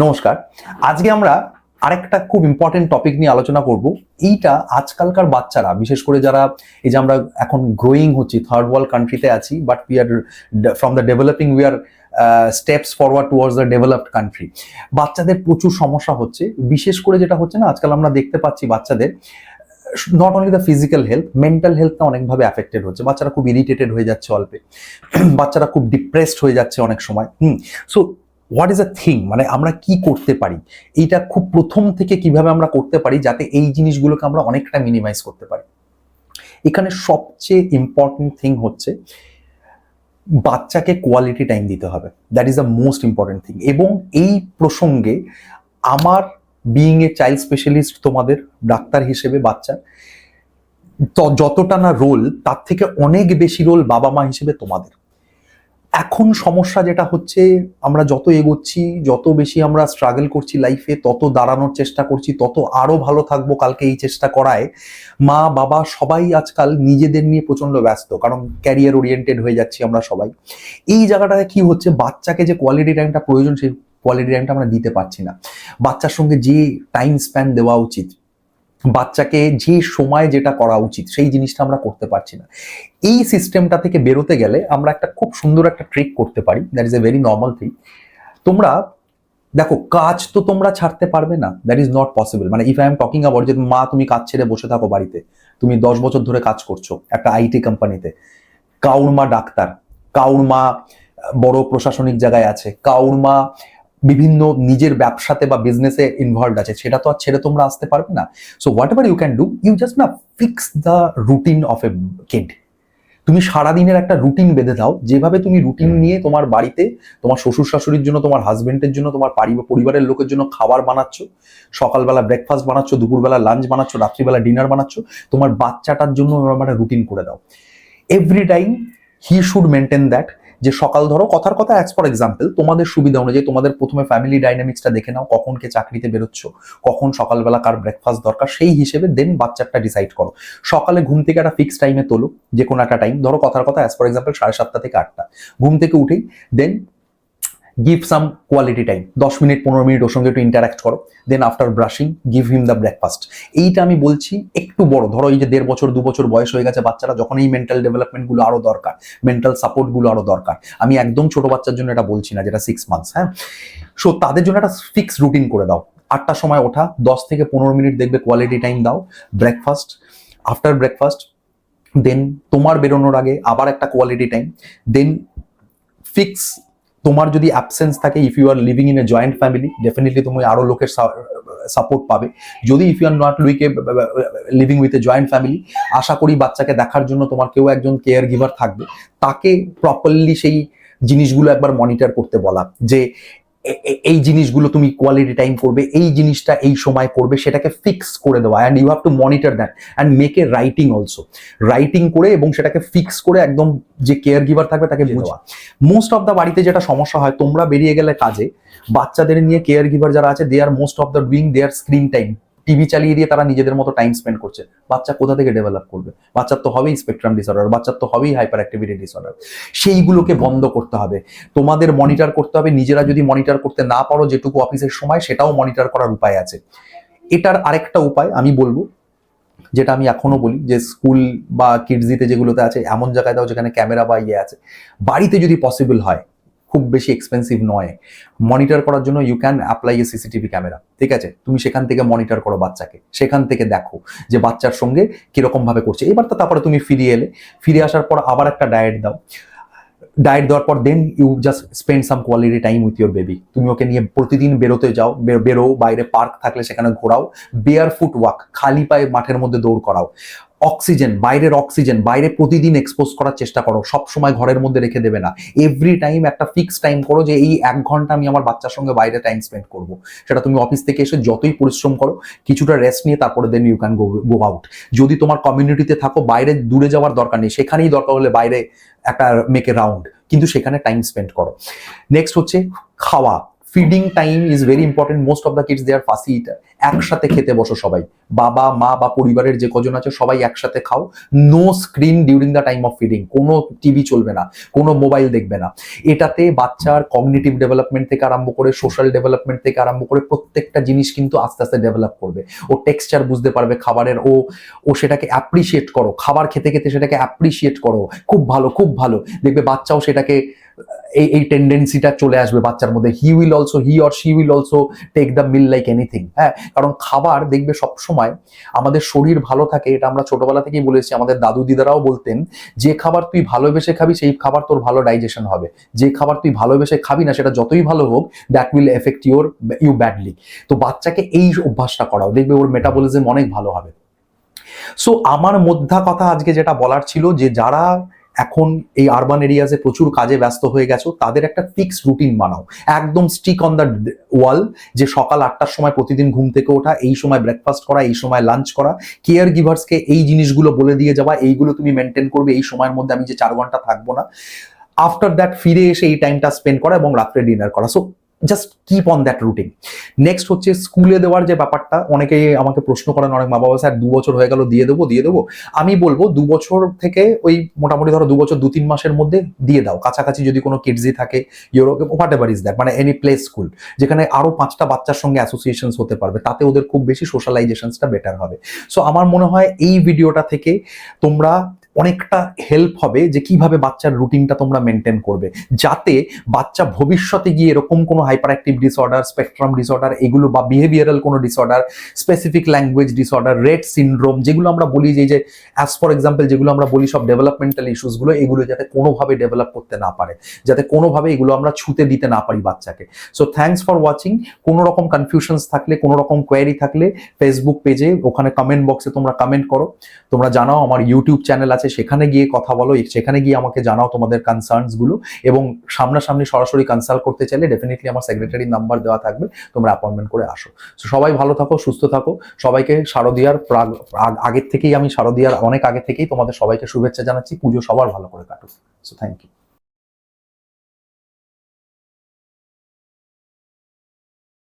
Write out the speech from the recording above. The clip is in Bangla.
নমস্কার। আজকে আমরা আরেকটা খুব ইম্পর্টেন্ট টপিক নিয়ে আলোচনা করব। এইটা আজকালকার বাচ্চারা, বিশেষ করে যারা এই যে আমরা এখন গ্রোয়িং হচ্ছি, থার্ড ওয়ার্ল্ড কান্ট্রিতে আছি, but we are from the developing we are steps forward towards the developed country. বাচ্চাদের প্রচুর সমস্যা হচ্ছে। বিশেষ করে যেটা হচ্ছে না, আজকাল আমরা দেখতে পাচ্ছি বাচ্চাদের not only the physical health, mental হেলথটা অনেকভাবে অ্যাফেক্টেড হচ্ছে। বাচ্চারা খুব ইরিটেটেড হয়ে যাচ্ছে অল্পে, বাচ্চারা খুব ডিপ্রেসড হয়ে যাচ্ছে অনেক সময়। So what is a thing, মানে আমরা কি করতে পারি, এইটা খুব প্রথম থেকে কিভাবে আমরা করতে পারি যাতে এই জিনিসগুলোকে আমরা অনেকটা মিনিমাইজ করতে পারি। এখানে সবচেয়ে ইম্পর্টেন্ট থিং হচ্ছে বাচ্চাকে কোয়ালিটি টাইম দিতে হবে। That is the most important thing. এবং এই প্রসঙ্গে আমার বিইং এ চাইল্ড স্পেশালিস্ট, তোমাদের ডাক্তার হিসেবে বাচ্চার যতটা না রোল, তার থেকে অনেক বেশি রোল বাবা মা হিসেবে তোমাদের। এখন সমস্যা যেটা হচ্ছে, আমরা যত এগোচ্ছি, যত বেশি আমরা স্ট্রাগল করছি লাইফে, তত দাঁড়ানোর চেষ্টা করছি, তত আরো ভালো থাকবো কালকে, এই চেষ্টা করায় মা বাবা সবাই আজকাল নিজেদের নিয়ে প্রচন্ড ব্যস্ত, কারণ ক্যারিয়ার ওরিয়েন্টেড হয়ে যাচ্ছি আমরা সবাই। এই জায়গাটাতে কি হচ্ছে, বাচ্চাকে যে কোয়ালিটি টাইমটা প্রয়োজন, সেই কোয়ালিটি টাইমটা আমরা দিতে পারছি না। বাচ্চার সঙ্গে যে টাইম স্প্যান দেওয়া উচিত, বাচ্চাকে যে সময় যেটা করা উচিত, সেই জিনিসটা আমরা করতে পারছি না। এই সিস্টেমটা থেকে বেরোতে গেলে আমরা একটা খুব সুন্দর একটা ট্রিক করতে পারি। That is a very normal thing. তোমরা দেখো, কাজ তো তোমরা ছাড়তে পারবে না, দ্যাট ইজ নট পসিবল। মানে if I am talking about যে মা, তুমি কাজ ছেড়ে বসে থাকো বাড়িতে, তুমি 10 বছর ধরে কাজ করছো একটা আইটি কোম্পানিতে, কাউর মা ডাক্তার, কাউর মা বড় প্রশাসনিক জায়গায় আছে, কাউর মা বিভিন্ন নিজের ব্যবসাতে বা বিজনেসে ইনভলভড আছে, সেটা তো আর ছেড়ে তোমরা আসতে পারবে না। So whatever you can do, you just না fix the routine of a kid. তুমি সারাদিনের একটা রুটিন বেঁধে দাও, যেভাবে তুমি রুটিন নিয়ে তোমার বাড়িতে তোমার শ্বশুর শাশুড়ির জন্য, তোমার হাজবেন্ডের জন্য, তোমার পরিবারের লোকের জন্য খাবার বানাচ্ছ, সকালবেলা ব্রেকফাস্ট বানাচ্ছ, দুপুরবেলা লাঞ্চ বানাচ্ছ, রাত্রিবেলা ডিনার বানাচ্ছ, তোমার বাচ্চাটার জন্য একটা রুটিন করে দাও। Every time he should maintain that. যে সকাল, ধরো কথার কথা, অ্যাজ ফর এক্সাম্পল, তোমাদের সুবিধা অনুযায়ী তোমাদের প্রথমে ফ্যামিলি ডাইনামিক্সটা দেখে নাও, কখন কে চাকরিতে বেরোচ্ছ, কখন সকালবেলা কার ব্রেকফাস্ট দরকার, সেই হিসেবে দেন বাচ্চাটা ডিসাইড করো। সকালে ঘুম থেকে একটা ফিক্সড টাইমে তোলো, যে কোনো একটা টাইম, ধরো কথার কথা অ্যাজ ফর এক্সাম্পল 7:30 থেকে 8টা। ঘুম থেকে উঠেই then give some quality time, 10 minute 15 minute ওর সঙ্গে একটু ইন্টারাক্ট করো। Then after brushing give him the breakfast. এইটা আমি বলছি একটু বড়, ধরো এই যে 1.5 বছর 2 বছর বয়স হয়ে গেছে বাচ্চারা, যখন এই মেন্টাল ডেভেলপমেন্টগুলো আরো দরকার, মেন্টাল সাপোর্টগুলো আরো দরকার। আমি একদম ছোট বাচ্চার জন্য এটা বলছি না, যেটা 6 মান্থস। হ্যাঁ, সো তাদের জন্য একটা ফিক্স রুটিন করে দাও। 8টার সময় ওঠা, 10 থেকে 15 মিনিট দেখবে কোয়ালিটি টাইম দাও, ব্রেকফাস্ট, আফটার ব্রেকফাস্ট, দেন তোমার বেরোনোর আগে আবার একটা কোয়ালিটি টাইম, দেন ফিক্স। তোমার যদি অ্যাবসেন্স থাকে, if you are living in a joint family, definitely তুমি আরো লোকের সাপোর্ট পাবে। যদি if you are not living with a joint family, আশা করি বাচ্চাকে দেখার জন্য তোমার কেউ একজন কেয়ার গিভার থাকবে, তাকে প্রপারলি সেই জিনিসগুলো একবার মনিটর করতে বলা, যে এই জিনিসগুলো তুমি কোয়ালিটি টাইম করবে, এই জিনিসটা এই সময় করবে, সেটাকে ফিক্স করে দেওয়া। And you have to monitor that and make a writing also, writing করে এবং সেটাকে ফিক্স করে একদম যে কেয়ার গিভার থাকবে তাকে দেওয়া। মোস্ট অফ দ্য বাড়িতে যেটা সমস্যা হয়, তোমরা বেরিয়ে গেলে কাজে, বাচ্চাদের নিয়ে কেয়ার গিভার যারা আছে, they are most of the doing their screen time, TV চালিয়ে দিয়ে তারা নিজেদের মতো টাইম স্পেন্ড করছে। বাচ্চা কোথা থেকে ডেভেলপ করবে? বাচ্চার তো হবেই স্পেকট্রাম ডিসঅর্ডার, বাচ্চার তো হবেই হাইপার অ্যাক্টিভিটি ডিসঅর্ডার। সেইগুলোকে বন্ধ করতে হবে, তোমাদের মনিটর করতে হবে। নিজেরা যদি মনিটর করতে না পারো যেটুকু অফিসের সময়, সেটাও মনিটর করার উপায় আছে। এটার আরেকটা উপায় আমি বলবো, যেটা আমি এখনো বলি, যে স্কুল বা কিডজিতে যেগুলোতে আছে, এমন জায়গায় দাও যেখানে ক্যামেরা বা ইয়ে আছে। বাড়িতে যদি পসিবল হয়, খুব বেশি এক্সপেন্সিভ নয়, মনিটর করার জন্য you can apply a CCTV camera. ঠিক আছে, তুমি সেখান থেকে মনিটর করো বাচ্চাকে, সেখান থেকে দেখো যে বাচ্চার সঙ্গে কিরকম ভাবে করছে। এবার তো তারপরে তুমি ফিরে এলে, ফিরে আসার পর আবার একটা ডায়েট দাও। ডায়েট দেওয়ার পর then you just spend some quality time with your baby. তুমি ওকে নিয়ে প্রতিদিন বেরোতে যাও, বেরো, বাইরে পার্ক থাকলে সেখানে ঘোরাও, বেয়ার ফুট ওয়াক, খালি পায়ে মাঠের মধ্যে দৌড় করাও। অক্সিজেন, বাইরের অক্সিজেন বাইরে প্রতিদিন এক্সপোজ করার চেষ্টা করো, সব সময় ঘরের মধ্যে রেখে দেবে না। এভরি টাইম একটা ফিক্সড টাইম করো যে এই 1 ঘন্টা আমি আমার বাচ্চার সঙ্গে বাইরে টাইম স্পেন্ড করবো। সেটা তুমি অফিস থেকে এসে যতই পরিশ্রম করো, কিছুটা রেস্ট নিয়ে তারপরে then you can go out. যদি তোমার কমিউনিটিতে থাকো, বাইরে দূরে যাওয়ার দরকার নেই, সেখানেই দরকার হলে বাইরে একটা মেক এ রাউন্ড, কিন্তু সেখানে টাইম স্পেন্ড করো। নেক্সট হচ্ছে খাওয়া, feeding time is very important. Most of the kids they are fussy eater. একসাথে খেতে বসো সবাই, বাবা মা বা পরিবারের যে কজন আছে সবাই একসাথে খাও। No screen during the time of feeding, কোনো টিভি চলবে না, কোনো মোবাইল দেখবে না। এটাতে বাচ্চার কগনিটিভ ডেভেলপমেন্ট থেকে আরম্ভ করে সোশ্যাল ডেভেলপমেন্ট থেকে আরম্ভ করে প্রত্যেকটা জিনিস কিন্তু আস্তে আস্তে ডেভেলপ করবে। ও টেক্সচার বুঝতে পারবে খাবারের, ও সেটাকে অ্যাপ্রিসিয়েট করো, খাবার খেতে খেতে সেটাকে অ্যাপ্রিসিয়েট করো, খুব ভালো খুব ভালো, দেখবে বাচ্চাও সেটাকে এই টেন্ডেন্সিটা চলে আসবে বাচ্চার মধ্যে। He or she will also take the meal like anything. হ্যাঁ, কারণ খাবার দেখবে সবসময় আমাদের শরীর ভালো থাকে, এটা আমরা ছোটবেলা থেকেই বলেছি। আমাদের দাদু দিদারাও বলতেন যে খাবার তুই ভালোবেসে খাবি সেই খাবার তোর ভালো ডাইজেশন হবে, যে খাবার তুই ভালোবেসে খাবি না সেটা যতই ভালো হোক that will effect you badly. তো বাচ্চাকে এই অভ্যাসটা করাও, দেখবে ওর মেটাবলিজম অনেক ভালো হবে। সো আমার মোদ্দা কথা আজকে যেটা বলার ছিল, যে যারা এখন এই আরবান এরিয়াজে প্রচুর কাজে ব্যস্ত হয়ে গেছো তাদের একটা ফিক্সড রুটিন বানাও, একদম স্টিক অন দ্য ওয়াল, যে সকাল 8টার সময় প্রতিদিন ঘুম থেকে ওঠা, এই সময় ব্রেকফাস্ট করা, এই সময় লাঞ্চ করা, কেয়ার গিভার্সকে এই জিনিসগুলো বলে দিয়ে যাওয়া, এইগুলো তুমি মেনটেন করবে, এই সময়ের মধ্যে আমি যে 4 ঘন্টা থাকবো না, আফটার দ্যাট ফিরে এসে এই টাইমটা স্পেন্ড করা এবং রাত্রে ডিনার করা। So just keep on that routine. Next হচ্ছে স্কুলে দেওয়ার যে ব্যাপারটা, অনেকে আমাকে প্রশ্ন করেন অনেক মা বাবা, স্যার 2 বছর হয়ে গেল দিয়ে দেবো। আমি বলবো 2 বছর থেকে ওই মোটামুটি ধরো 2 বছর 2-3 মাসের মধ্যে দিয়ে দাও। কাছাকাছি যদি কোনো কিডজি থাকে, হোয়াট এভার ইজ দ্যাট, মানে এনি প্লে স্কুল যেখানে আরো 5টা বাচ্চার সঙ্গে অ্যাসোসিয়েশন হতে পারবে, তাতে ওদের খুব বেশি সোশ্যালাইজেশনসটা বেটার হবে। সো আমার মনে হয় এই ভিডিওটা থেকে তোমরা অনেকটা হেল্প হবে যে কিভাবে বাচ্চার রুটিনটা তোমরা মেনটেন করবে, যাতে বাচ্চা ভবিষ্যতে গিয়ে এরকম কোনো hyper active disorder, spectrum disorder এগুলো, বা বিহেভিয়ারাল কোনো disorder, specific language disorder, rate syndrome, যেগুলো আমরা বলি যে অ্যাজ ফর এক্সাম্পল যেগুলো আমরা বলি সব ডেভেলপমেন্টাল ইস্যুসগুলো, এগুলো যাতে কোনোভাবে ডেভেলপ করতে না পারে, যাতে কোনোভাবে এগুলো আমরা ছুতে দিতে না পারি বাচ্চাকে। So thanks for watching. কোনো রকম কনফিউশনস থাকলে, কোনো রকম কোয়েরি থাকলে ফেসবুক পেজে ওখানে কমেন্ট বক্সে তোমরা কমেন্ট করো। তোমরা জানাও আমার ইউটিউব চ্যানেল আছে, সেখানে গিয়ে কথা বলো, সেখানে গিয়ে আমাকে জানাও তোমাদের কনসার্নস গুলো, এবং সামনাসামনি সরাসরি কনসাল্ট করতে চাইলে ডেফিনেটলি আমার সেক্রেটারি নাম্বার দেওয়া থাকবে, তোমরা অ্যাপয়েন্টমেন্ট করে আসো। সবাই ভালো থাকো, সুস্থ থাকো। সবাইকে শারদীয়ার আগের থেকেই, আমি শারদীয়ার অনেক আগে থেকেই তোমাদের সবাইকে শুভেচ্ছা জানাচ্ছি। পুজো সবার ভালো করে কাটুক। So thank you.